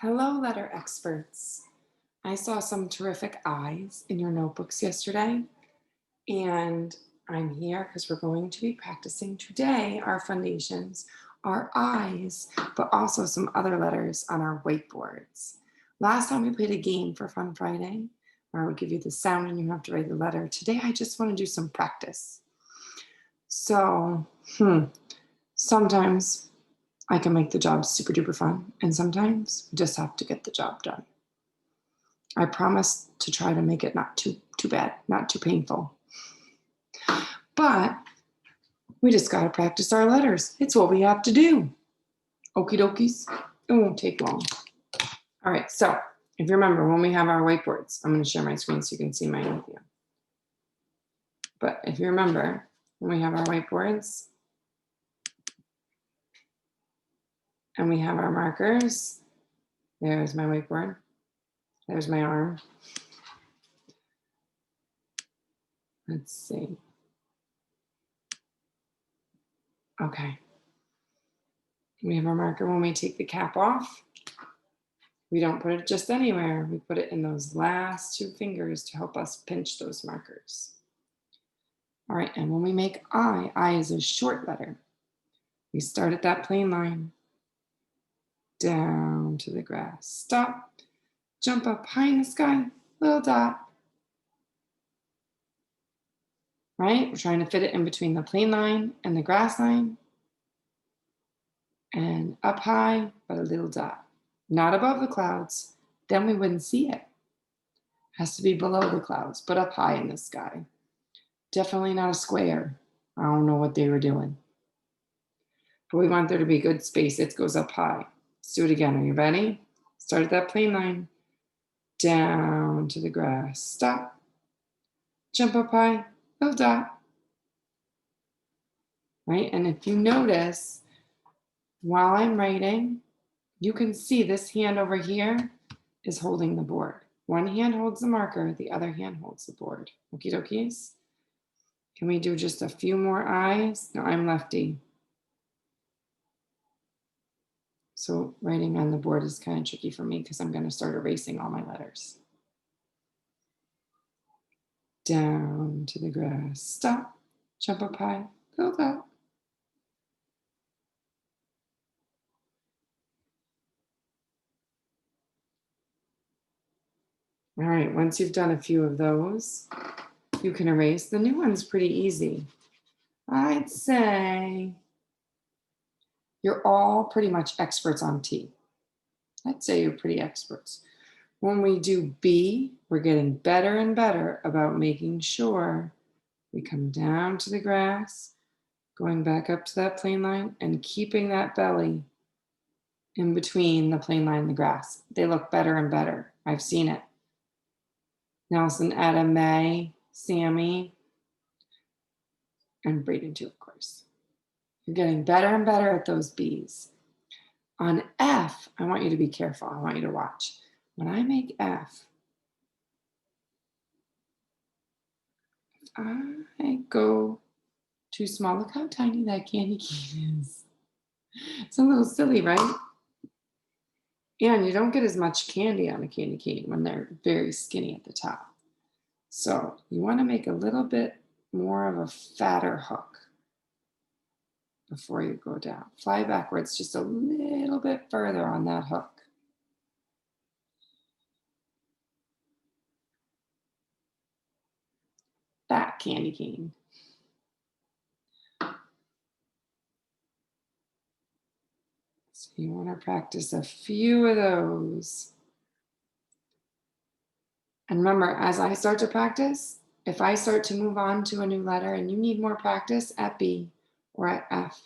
Hello, letter experts. I saw some terrific eyes in your notebooks yesterday, and I'm here because we're going to be practicing today our foundations, our eyes, but also some other letters on our whiteboards. Last time we played a game for Fun Friday where I would give you the sound and you have to write the letter. Today I just want to do some practice. So, sometimes I can make the job super duper fun, and sometimes we just have to get the job done. I promise to try to make it not too bad, not too painful. But we just got to practice our letters. It's what we have to do. Okie dokies. It won't take long. All right, so if you remember, when we have our whiteboards, I'm going to share my screen so you can see mine with you. But if you remember, when we have our whiteboards and we have our markers, there's my whiteboard. There's my arm. Let's see. Okay. We have our marker. When we take the cap off, we don't put it just anywhere. We put it in those last two fingers to help us pinch those markers. All right, and when we make I is a short letter. We start at that plain line, down to the grass, stop, jump up high in the sky, little dot. Right? We're trying to fit it in between the plain line and the grass line. And up high, but a little dot. Not above the clouds, then we wouldn't see it. Has to be below the clouds, but up high in the sky. Definitely not a square. I don't know what they were doing. But we want there to be good space. It goes up high. Let's do it again. Are you ready? Start at that plain line. Down to the grass. Stop. Jump up high. Little dot. Right? And if you notice, while I'm writing, you can see this hand over here is holding the board. One hand holds the marker, the other hand holds the board. Okie dokies. Can we do just a few more eyes? No, I'm lefty. So writing on the board is kind of tricky for me because I'm going to start erasing all my letters. Down to the grass. Stop. Jump up high. Little dot. All right, once you've done a few of those, you can erase. The new one's pretty easy. I'd say you're all pretty much experts on T. I'd say you're pretty experts. When we do B, we're getting better and better about making sure we come down to the grass, going back up to that plain line, and keeping that belly in between the plain line and the grass. They look better and better. I've seen it. Nelson, Etta, May, Sammy, and Braden too, of course. You're getting better and better at those B's. On F, I want you to be careful. I want you to watch. When I make F, I go too small. Look how tiny that candy cane is. It's a little silly, right? And you don't get as much candy on a candy cane when they're very skinny at the top. So you want to make a little bit more of a fatter hook before you go down. Fly backwards just a little bit further on that hook. That candy cane. So you want to practice a few of those. And remember, as I start to practice, if I start to move on to a new letter and you need more practice at B or at F,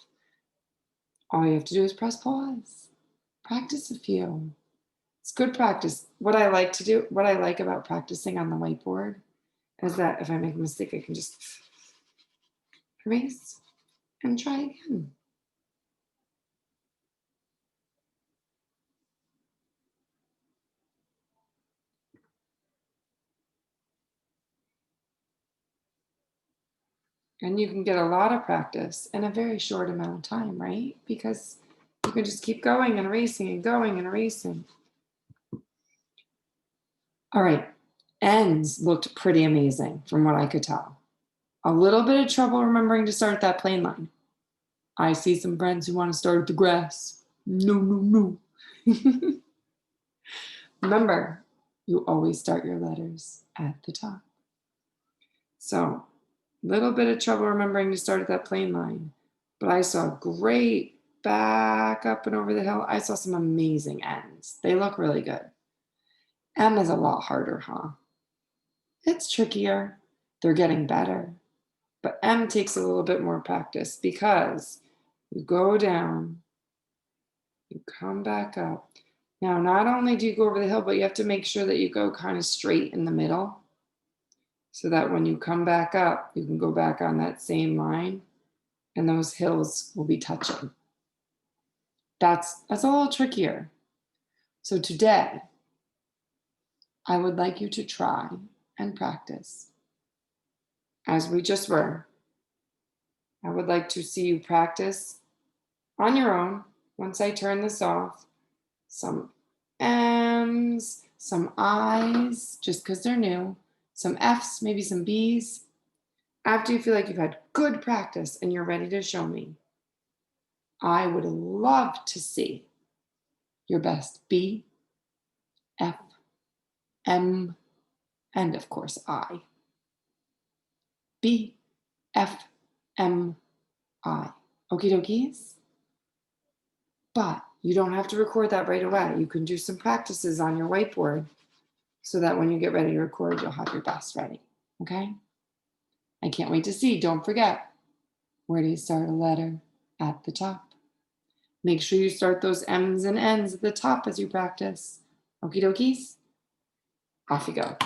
all you have to do is press pause. Practice a few. It's good practice. What I like about practicing on the whiteboard is that if I make a mistake, I can just erase and try again. And you can get a lot of practice in a very short amount of time, right? Because you can just keep going and erasing and going and erasing. All right, ends looked pretty amazing from what I could tell. A little bit of trouble remembering to start at that plain line. I see some friends who want to start at the grass. No, no, no. Remember, you always start your letters at the top. So, little bit of trouble remembering to start at that plain line, but I saw great back up and over the hill. I saw some amazing ends. They look really good. M is a lot harder, huh? It's trickier. They're getting better. But M takes a little bit more practice because you go down, you come back up. Now, not only do you go over the hill, but you have to make sure that you go kind of straight in the middle so that when you come back up, you can go back on that same line and those hills will be touching. That's a little trickier. So today, I would like you to try and practice. As we just were, I would like to see you practice on your own once I turn this off. Some M's, some I's, just because they're new, some F's, maybe some B's. After you feel like you've had good practice and you're ready to show me, I would love to see your best B, F, M, and of course I. B, F, M, I. Okie dokies? But you don't have to record that right away. You can do some practices on your whiteboard so that when you get ready to record, you'll have your best ready. Okay? I can't wait to see. Don't forget, where do you start a letter? At the top. Make sure you start those M's and N's at the top as you practice. Okie dokies? Off you go.